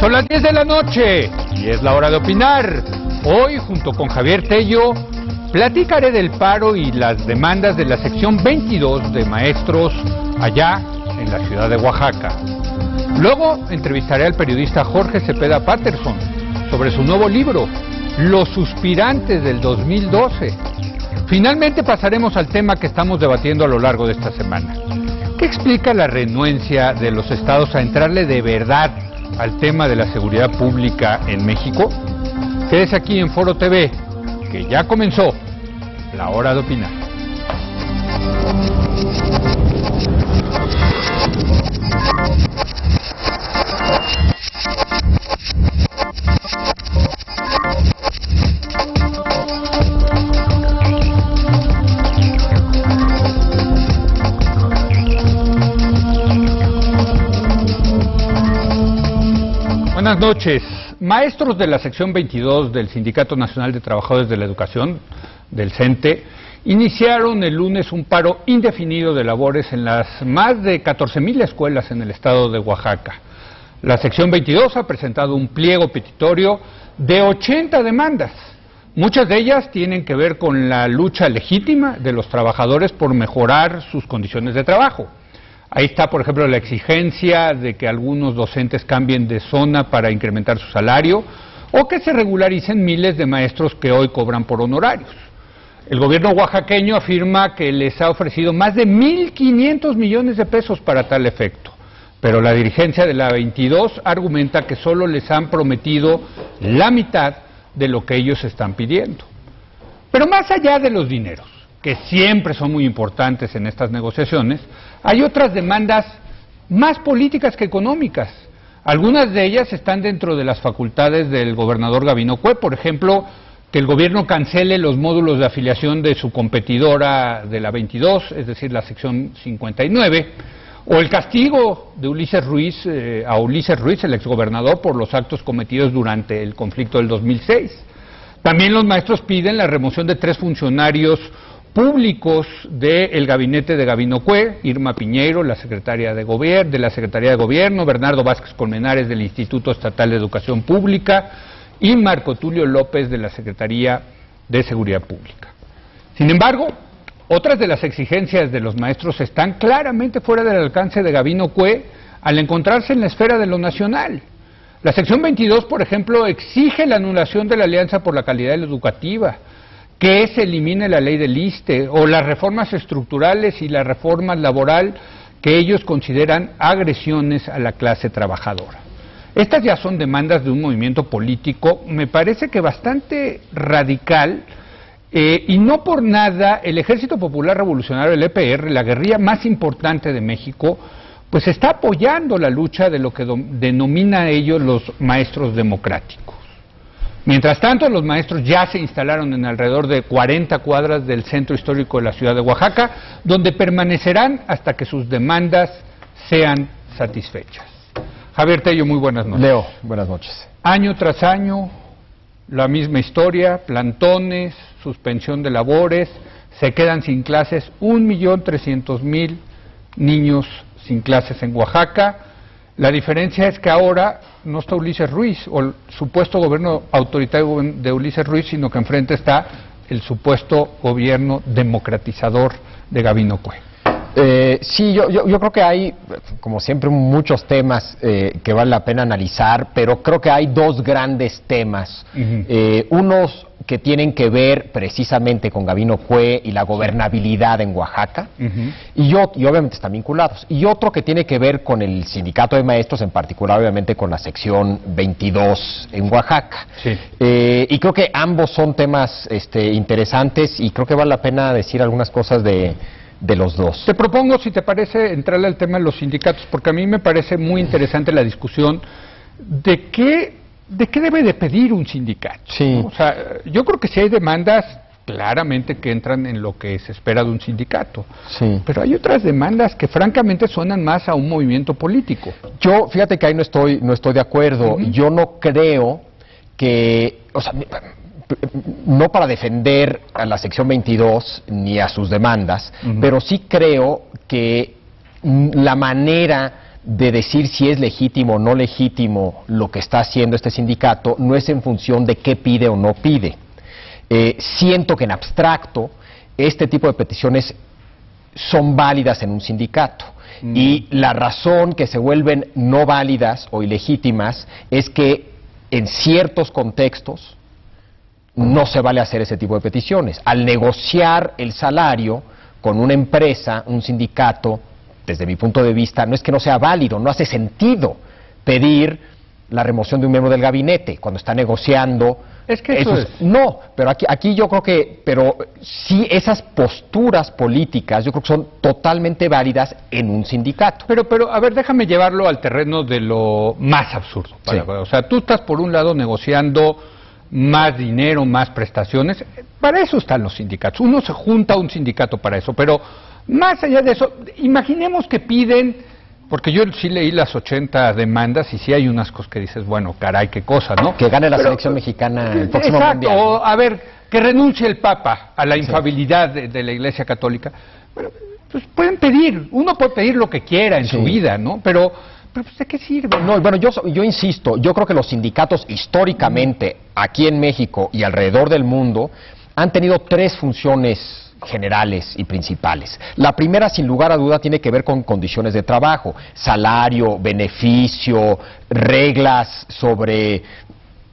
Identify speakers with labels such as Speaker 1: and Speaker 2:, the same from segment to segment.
Speaker 1: Son las 10 de la noche y es la hora de opinar. Hoy, junto con Javier Tello, platicaré del paro y las demandas de la sección 22 de maestros allá en la ciudad de Oaxaca. Luego entrevistaré al periodista Jorge Cepeda Patterson sobre su nuevo libro, Los Suspirantes del 2012. Finalmente pasaremos al tema que estamos debatiendo a lo largo de esta semana. ¿Qué explica la renuencia de los estados a entrarle de verdad al tema de la seguridad pública en México? Quédese aquí en Foro TV, que ya comenzó la hora de opinar. Buenas noches. Maestros de la sección 22 del Sindicato Nacional de Trabajadores de la Educación, del CENTE, iniciaron el lunes un paro indefinido de labores en las más de 14,000 escuelas en el estado de Oaxaca. La sección 22 ha presentado un pliego petitorio de 80 demandas. Muchas de ellas tienen que ver con la lucha legítima de los trabajadores por mejorar sus condiciones de trabajo. Ahí está, por ejemplo, la exigencia de que algunos docentes cambien de zona para incrementar su salario o que se regularicen miles de maestros que hoy cobran por honorarios. El gobierno oaxaqueño afirma que les ha ofrecido más de 1,500 millones de pesos para tal efecto, pero la dirigencia de la 22 argumenta que solo les han prometido la mitad de lo que ellos están pidiendo. Pero más allá de los dineros, que siempre son muy importantes en estas negociaciones, hay otras demandas más políticas que económicas. Algunas de ellas están dentro de las facultades del gobernador Gabino Cue, por ejemplo, que el gobierno cancele los módulos de afiliación de su competidora de la 22, es decir, la sección 59, o el castigo de Ulises Ruiz, el exgobernador, por los actos cometidos durante el conflicto del 2006. También los maestros piden la remoción de 3 funcionarios públicos del gabinete de Gabino Cue, Irma Piñeiro, la secretaria de la Secretaría de Gobierno, Bernardo Vázquez Colmenares del Instituto Estatal de Educación Pública y Marco Tulio López de la Secretaría de Seguridad Pública. Sin embargo, otras de las exigencias de los maestros están claramente fuera del alcance de Gabino Cue al encontrarse en la esfera de lo nacional. La sección 22, por ejemplo, exige la anulación de la Alianza por la Calidad Educativa, que se elimine la ley del ISSSTE o las reformas estructurales y la reforma laboral que ellos consideran agresiones a la clase trabajadora. Estas ya son demandas de un movimiento político, me parece que bastante radical, y no por nada el Ejército Popular Revolucionario, el EPR, la guerrilla más importante de México, pues está apoyando la lucha de lo que denomina ellos los maestros democráticos. Mientras tanto, los maestros ya se instalaron en alrededor de 40 cuadras del centro histórico de la ciudad de Oaxaca, donde permanecerán hasta que sus demandas sean satisfechas. Javier Tello, muy buenas noches.
Speaker 2: Leo, buenas noches.
Speaker 1: Año tras año, la misma historia, plantones, suspensión de labores, se quedan sin clases 1,300,000 niños sin clases en Oaxaca. La diferencia es que ahora no está Ulises Ruiz o el supuesto gobierno autoritario de Ulises Ruiz, sino que enfrente está el supuesto gobierno democratizador de Gabino Cue.
Speaker 2: Sí, yo creo que hay, como siempre, muchos temas que vale la pena analizar, pero creo que hay 2 grandes temas. Unos que tienen que ver precisamente con Gabino Cue y la gobernabilidad en Oaxaca, y obviamente están vinculados. Y otro que tiene que ver con el sindicato de maestros, en particular obviamente con la sección 22 en Oaxaca.
Speaker 1: Sí.
Speaker 2: Y creo que ambos son temas interesantes y creo que vale la pena decir algunas cosas de los dos.
Speaker 1: Te propongo, si te parece, entrarle al tema de los sindicatos, porque a mí me parece muy interesante la discusión de qué debe de pedir un sindicato.
Speaker 2: Sí.
Speaker 1: ¿No? O sea, yo creo que sí hay demandas claramente que entran en lo que se espera de un sindicato.
Speaker 2: Sí.
Speaker 1: Pero hay otras demandas que francamente suenan más a un movimiento político.
Speaker 2: Yo, fíjate que ahí no estoy de acuerdo. Yo no creo que, o sea, no para defender a la sección 22 ni a sus demandas, pero sí creo que la manera de decir si es legítimo o no legítimo lo que está haciendo este sindicato no es en función de qué pide o no pide. Siento que en abstracto este tipo de peticiones son válidas en un sindicato. Y la razón que se vuelven no válidas o ilegítimas es que en ciertos contextos no se vale hacer ese tipo de peticiones. Al negociar el salario con una empresa, un sindicato, desde mi punto de vista, no es que no sea válido, no hace sentido pedir la remoción de un miembro del gabinete cuando está negociando.
Speaker 1: Es que eso es...
Speaker 2: No, pero aquí yo creo que, pero sí esas posturas políticas yo creo que son totalmente válidas en un sindicato.
Speaker 1: Pero a ver, déjame llevarlo al terreno de lo más absurdo.
Speaker 2: Sí.
Speaker 1: O sea, tú estás por un lado negociando más dinero, más prestaciones, para eso están los sindicatos. Uno se junta a un sindicato para eso, pero más allá de eso, imaginemos que piden, porque yo sí leí las 80 demandas y sí hay unas cosas que dices, bueno, caray, qué cosa, ¿no?
Speaker 2: Que gane la selección mexicana el próximo
Speaker 1: exacto,
Speaker 2: mundial.
Speaker 1: O, a ver, que renuncie el Papa a la infabilidad de la Iglesia Católica. Bueno, pues pueden pedir, uno puede pedir lo que quiera en su vida, ¿no? Pero pues, ¿de qué sirve?
Speaker 2: No, bueno, yo insisto, yo creo que los sindicatos históricamente aquí en México y alrededor del mundo han tenido tres funciones generales y principales. La primera, sin lugar a duda, tiene que ver con condiciones de trabajo, salario, beneficio, reglas sobre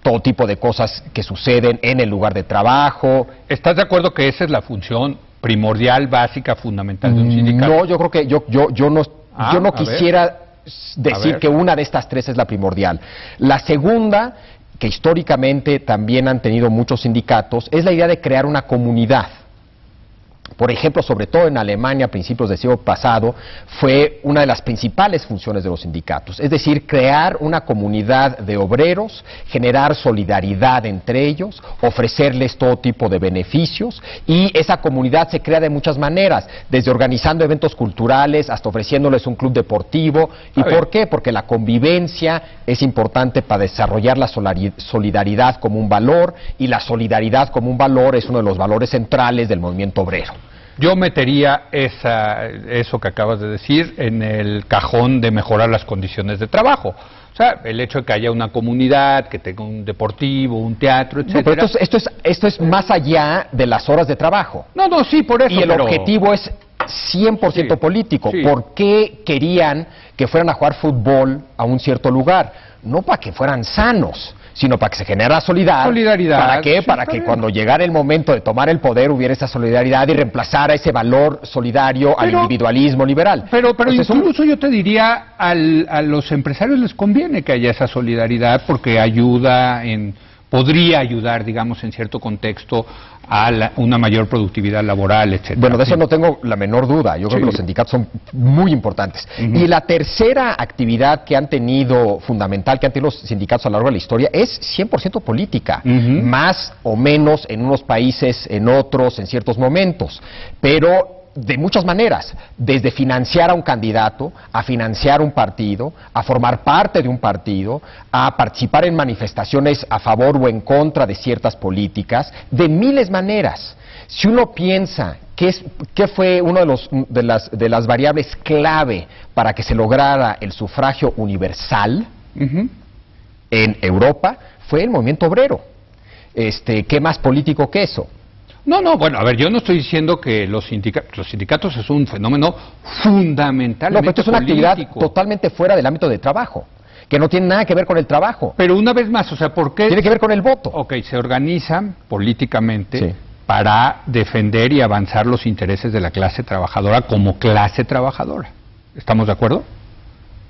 Speaker 2: todo tipo de cosas que suceden en el lugar de trabajo.
Speaker 1: ¿Estás de acuerdo que esa es la función primordial, básica, fundamental de un sindicato?
Speaker 2: No, yo creo que yo no quisiera decir que una de estas tres es la primordial. La segunda, que históricamente también han tenido muchos sindicatos, es la idea de crear una comunidad. Por ejemplo, sobre todo en Alemania a principios del siglo pasado, fue una de las principales funciones de los sindicatos. Es decir, crear una comunidad de obreros, generar solidaridad entre ellos, ofrecerles todo tipo de beneficios, y esa comunidad se crea de muchas maneras, desde organizando eventos culturales hasta ofreciéndoles un club deportivo. ¿Y por qué? Porque la convivencia es importante para desarrollar la solidaridad como un valor, y la solidaridad como un valor es uno de los valores centrales del movimiento obrero.
Speaker 1: Yo metería eso que acabas de decir en el cajón de mejorar las condiciones de trabajo. O sea, el hecho de que haya una comunidad, que tenga un deportivo, un teatro, etcétera.
Speaker 2: No, pero esto es más allá de las horas de trabajo.
Speaker 1: No, sí, por eso.
Speaker 2: Y el objetivo es 100% político.
Speaker 1: Sí.
Speaker 2: ¿Por qué querían que fueran a jugar fútbol a un cierto lugar? No para que fueran sanos, sino para que se generara solidaridad. ¿Para qué? Sí, para que cuando llegara el momento de tomar el poder hubiera esa solidaridad y reemplazara ese valor solidario al individualismo liberal.
Speaker 1: Pero incluso yo te diría, a los empresarios les conviene que haya esa solidaridad porque podría ayudar, digamos, en cierto contexto a una mayor productividad laboral, etcétera.
Speaker 2: Bueno, de eso no tengo la menor duda. Yo creo que los sindicatos son muy importantes. Y la tercera actividad que han tenido, fundamental, que han tenido los sindicatos a lo largo de la historia, es 100% política. Más o menos en unos países, en otros, en ciertos momentos. Pero de muchas maneras, desde financiar a un candidato, a financiar un partido, a formar parte de un partido, a participar en manifestaciones a favor o en contra de ciertas políticas, de miles de maneras. Si uno piensa qué fue una de las variables clave para que se lograra el sufragio universal en Europa, fue el movimiento obrero. ¿Qué más político que eso?
Speaker 1: No, bueno, a ver, yo no estoy diciendo que los sindicatos es un fenómeno fundamentalmente
Speaker 2: No, pero esto es una
Speaker 1: político.
Speaker 2: actividad totalmente fuera del ámbito de trabajo, que no tiene nada que ver con el trabajo.
Speaker 1: Pero una vez más, o sea, ¿por qué?
Speaker 2: Tiene que ver con el voto.
Speaker 1: Ok, se organizan políticamente para defender y avanzar los intereses de la clase trabajadora como clase trabajadora. ¿Estamos de acuerdo?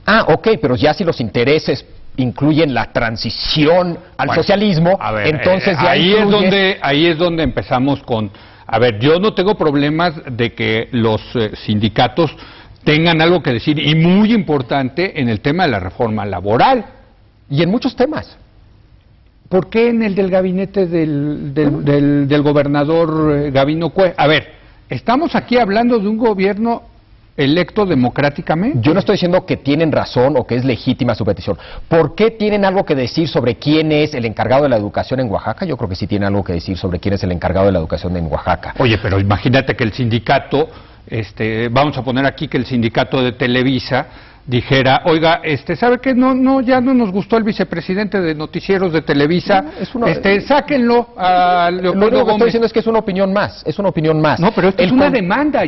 Speaker 2: Ah, ok, pero ya si los intereses incluyen la transición al socialismo,
Speaker 1: a ver,
Speaker 2: entonces ya
Speaker 1: ahí es donde empezamos con, a ver, yo no tengo problemas de que los sindicatos tengan algo que decir, y muy importante en el tema de la reforma laboral.
Speaker 2: Y en muchos temas.
Speaker 1: ¿Por qué en el del gabinete del gobernador Gabino Cue? A ver, estamos aquí hablando de un gobierno electo democráticamente.
Speaker 2: Yo no estoy diciendo que tienen razón o que es legítima su petición. ¿Por qué tienen algo que decir sobre quién es el encargado de la educación en Oaxaca? Yo creo que sí tienen algo que decir sobre quién es el encargado de la educación en Oaxaca.
Speaker 1: Oye, pero imagínate que el sindicato, vamos a poner aquí que el sindicato de Televisa dijera, oiga, ¿sabe qué? Ya no nos gustó el vicepresidente de noticieros de Televisa, sáquenlo a Leopoldo
Speaker 2: Lo único que
Speaker 1: Gómez.
Speaker 2: estoy diciendo es que es una opinión más,
Speaker 1: No, pero esto es una demanda.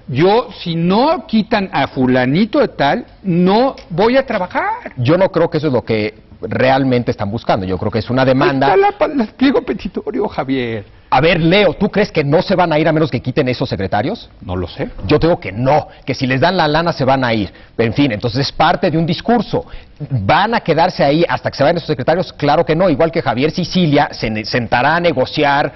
Speaker 1: Yo si no quitan a fulanito de tal, no voy a trabajar.
Speaker 2: Yo no creo que eso es lo que realmente están buscando. Yo creo que es una demanda.
Speaker 1: Ahí está el pliego petitorio, Javier.
Speaker 2: A ver, Leo, ¿tú crees que no se van a ir a menos que quiten esos secretarios?
Speaker 1: No lo sé.
Speaker 2: Yo te digo que no, que si les dan la lana se van a ir. En fin, entonces es parte de un discurso. ¿Van a quedarse ahí hasta que se vayan esos secretarios? Claro que no. Igual que Javier Sicilia se sentará a negociar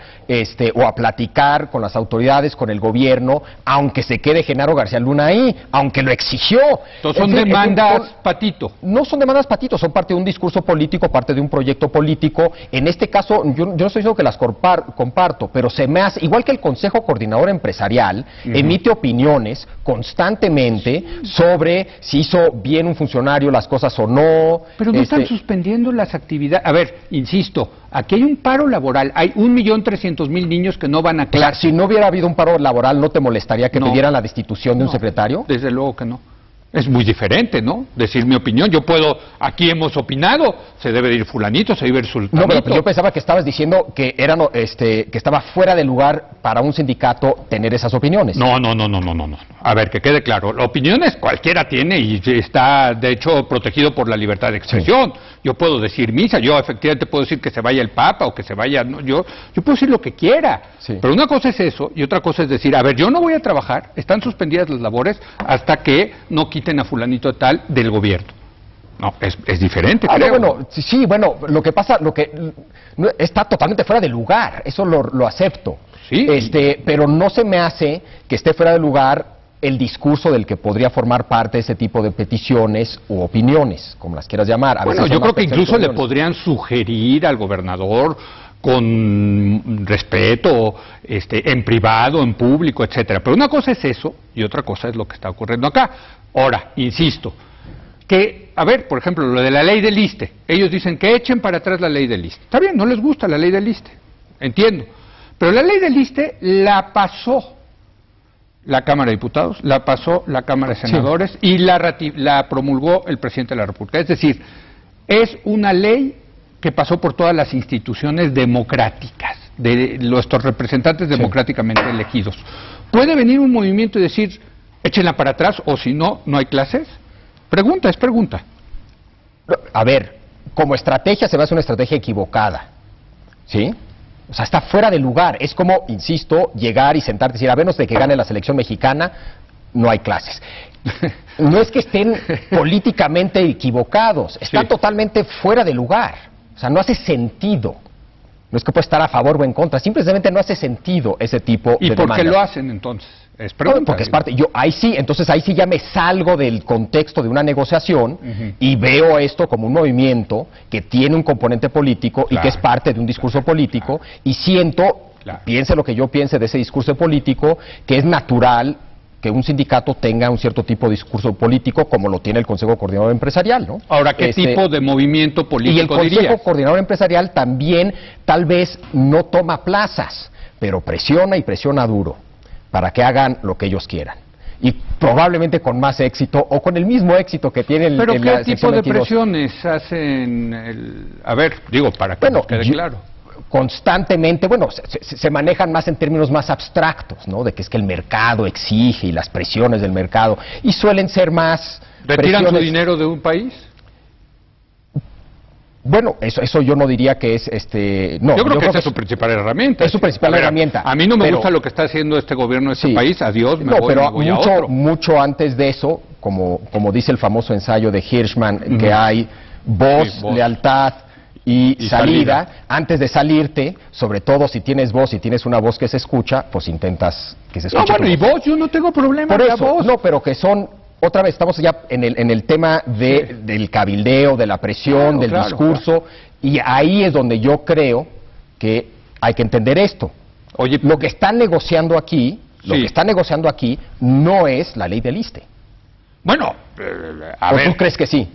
Speaker 2: o a platicar con las autoridades, con el gobierno, aunque se quede Genaro García Luna ahí, aunque lo exigió.
Speaker 1: Entonces son demandas patito.
Speaker 2: No son demandas patito, son parte de un discurso político, parte de un proyecto político. En este caso, yo no estoy diciendo que las comparto, pero se me hace, igual que el Consejo Coordinador Empresarial, emite opiniones constantemente sobre si hizo bien un funcionario las cosas o no.
Speaker 1: Pero no están suspendiendo las actividades. A ver, insisto, aquí hay un paro laboral, hay 1.300.000 niños que no van a clase.
Speaker 2: Claro, si no hubiera habido un paro laboral, ¿no te molestaría que pidieran la destitución de un secretario?
Speaker 1: Desde luego que no. Es muy diferente, ¿no? Decir mi opinión. Yo puedo, aquí hemos opinado, se debe de ir fulanito, se debe ir sultanito.
Speaker 2: No, pero yo pensaba que estabas diciendo que que estaba fuera de lugar para un sindicato tener esas opiniones.
Speaker 1: No. A ver, que quede claro. Opiniones cualquiera tiene y está, de hecho, protegido por la libertad de expresión. Sí. Yo puedo decir misa, yo efectivamente puedo decir que se vaya el Papa o que se vaya... No, yo puedo decir lo que quiera. Sí. Pero una cosa es eso y otra cosa es decir, a ver, yo no voy a trabajar, están suspendidas las labores hasta que no quiten a fulanito tal del gobierno. No, es diferente, creo.
Speaker 2: Bueno, lo que pasa, está totalmente fuera de lugar, eso lo acepto.
Speaker 1: Sí.
Speaker 2: Pero no se me hace que esté fuera de lugar el discurso del que podría formar parte de ese tipo de peticiones u opiniones, como las quieras llamar.
Speaker 1: Bueno, yo creo que incluso le podrían sugerir al gobernador con respeto, en privado, en público, etcétera. Pero una cosa es eso y otra cosa es lo que está ocurriendo acá. Ahora, insisto, que, a ver, por ejemplo, lo de la ley del ISSSTE. Ellos dicen que echen para atrás la ley del ISSSTE. Está bien, no les gusta la ley del ISSSTE, entiendo. Pero la ley del ISSSTE la pasó la Cámara de Diputados, la pasó la Cámara de Senadores y la promulgó el presidente de la República. Es decir, es una ley que pasó por todas las instituciones democráticas, de nuestros representantes democráticamente elegidos. ¿Puede venir un movimiento y decir, échenla para atrás, o si no, no hay clases? Pregunta, es pregunta.
Speaker 2: A ver, como estrategia se me hace una estrategia equivocada, ¿sí? O sea, está fuera de lugar. Es como, insisto, llegar y sentarte y decir, a menos de que gane la selección mexicana, no hay clases. No es que estén políticamente equivocados, están totalmente fuera de lugar. O sea, no hace sentido. No es que pueda estar a favor o en contra, simplemente no hace sentido ese tipo de demandas.
Speaker 1: ¿Y por qué lo hacen entonces? Es pregunta.
Speaker 2: Porque es parte, ahí sí ya me salgo del contexto de una negociación y veo esto como un movimiento que tiene un componente político y que es parte de un discurso político y siento, piense lo que yo piense de ese discurso político, que es natural que un sindicato tenga un cierto tipo de discurso político como lo tiene el Consejo Coordinador Empresarial, ¿no?
Speaker 1: Ahora, ¿qué tipo de movimiento político dirías?
Speaker 2: Y el Consejo Coordinador Empresarial también tal vez no toma plazas, pero presiona y presiona duro para que hagan lo que ellos quieran. Y probablemente con más éxito o con el mismo éxito que tiene
Speaker 1: ¿Pero qué tipo de presiones hacen? A ver, digo, para que nos quede claro.
Speaker 2: Constantemente, se manejan más en términos más abstractos, ¿no? De que es que el mercado exige y las presiones del mercado, y suelen ser más...
Speaker 1: ¿Retiran su dinero de un país?
Speaker 2: Bueno, eso yo no diría que es
Speaker 1: No, yo creo que esa es su principal herramienta.
Speaker 2: Es su principal herramienta.
Speaker 1: A mí no me gusta lo que está haciendo este gobierno de este país. Adiós, me voy a otro.
Speaker 2: Mucho antes de eso, como dice el famoso ensayo de Hirschman, que hay voz, lealtad y salida. Antes de salirte, sobre todo si tienes voz y tienes una voz que se escucha, pues intentas que se escuche.
Speaker 1: No, bueno, y voz, yo no tengo problema
Speaker 2: con la voz. No, pero que son... Otra vez, estamos ya en el tema del cabildeo, de la presión, del discurso, y ahí es donde yo creo que hay que entender esto. Oye, lo que están negociando aquí, no es la ley del ISSSTE.
Speaker 1: Bueno,
Speaker 2: ¿O tú crees que sí?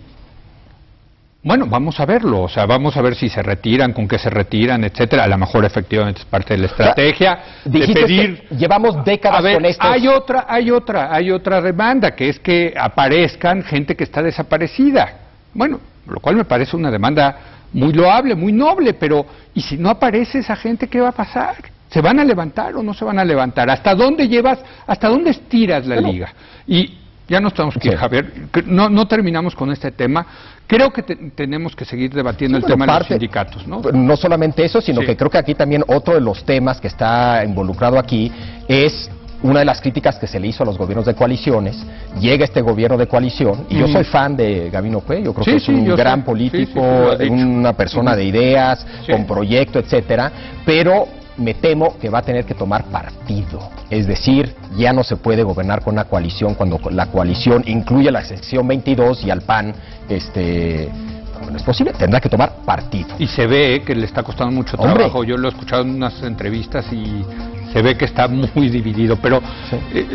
Speaker 1: Bueno, vamos a verlo, o sea, vamos a ver si se retiran, con qué se retiran, etcétera. A lo mejor efectivamente es parte de la estrategia de pedir.
Speaker 2: Llevamos décadas con esto.
Speaker 1: Hay otra demanda, que es que aparezcan gente que está desaparecida. Bueno, lo cual me parece una demanda muy loable, muy noble, pero ¿y si no aparece esa gente, qué va a pasar? ¿Se van a levantar o no se van a levantar? ¿Hasta dónde llevas, hasta dónde estiras la liga? Y ya nos tenemos que ir, Javier. No terminamos con este tema. Creo que tenemos que seguir debatiendo el tema de los sindicatos, ¿no?
Speaker 2: No solamente eso, sino que creo que aquí también otro de los temas que está involucrado aquí es una de las críticas que se le hizo a los gobiernos de coaliciones. Llega este gobierno de coalición, y yo soy fan de Gabino Cue, yo creo que es un gran político, una persona de ideas, con proyecto, etcétera, pero me temo que va a tener que tomar partido. Es decir, ya no se puede gobernar con una coalición cuando la coalición incluye la sección 22 y al PAN, no es posible, tendrá que tomar partido.
Speaker 1: Y se ve que le está costando mucho trabajo. Yo lo he escuchado en unas entrevistas y se ve que está muy dividido. Pero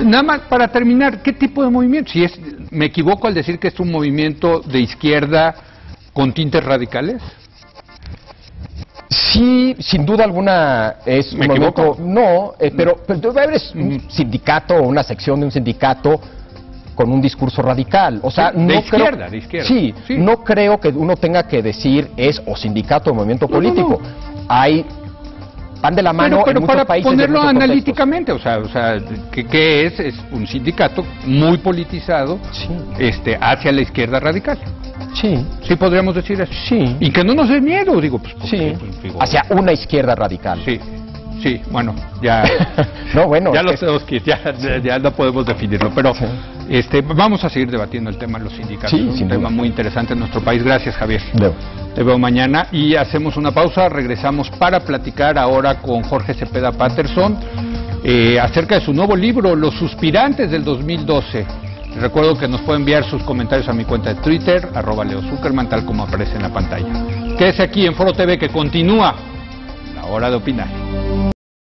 Speaker 1: nada más para terminar, ¿qué tipo de movimiento? Si es, ¿me equivoco al decir que es un movimiento de izquierda con tintes radicales?
Speaker 2: Sí, sin duda alguna es un movimiento. No, pero es un sindicato o una sección de un sindicato con un discurso radical. O sea,
Speaker 1: de izquierda.
Speaker 2: Sí, no creo que uno tenga que decir es o sindicato o movimiento político. Hay van de la mano
Speaker 1: pero
Speaker 2: en muchos
Speaker 1: para
Speaker 2: países.
Speaker 1: Ponerlo analíticamente, o sea, ¿qué es? Es un sindicato muy politizado, hacia la izquierda radical.
Speaker 2: Sí.
Speaker 1: Sí, podríamos decir eso.
Speaker 2: Sí.
Speaker 1: Y que no nos dé miedo, digo, pues.
Speaker 2: Sí. Hacia una izquierda radical.
Speaker 1: Sí, bueno, ya.
Speaker 2: No, bueno.
Speaker 1: Ya lo tenemos que ya no podemos definirlo, pero vamos a seguir debatiendo el tema de los sindicatos.
Speaker 2: Sí,
Speaker 1: es un tema muy interesante en nuestro país. Gracias, Javier. Te veo mañana y hacemos una pausa. Regresamos para platicar ahora con Jorge Cepeda Patterson acerca de su nuevo libro, Los Suspirantes del 2012. Les recuerdo que nos pueden enviar sus comentarios a mi cuenta de Twitter, @LeoZuckerman, tal como aparece en la pantalla. Quédese aquí en Foro TV, que continúa la hora de opinar.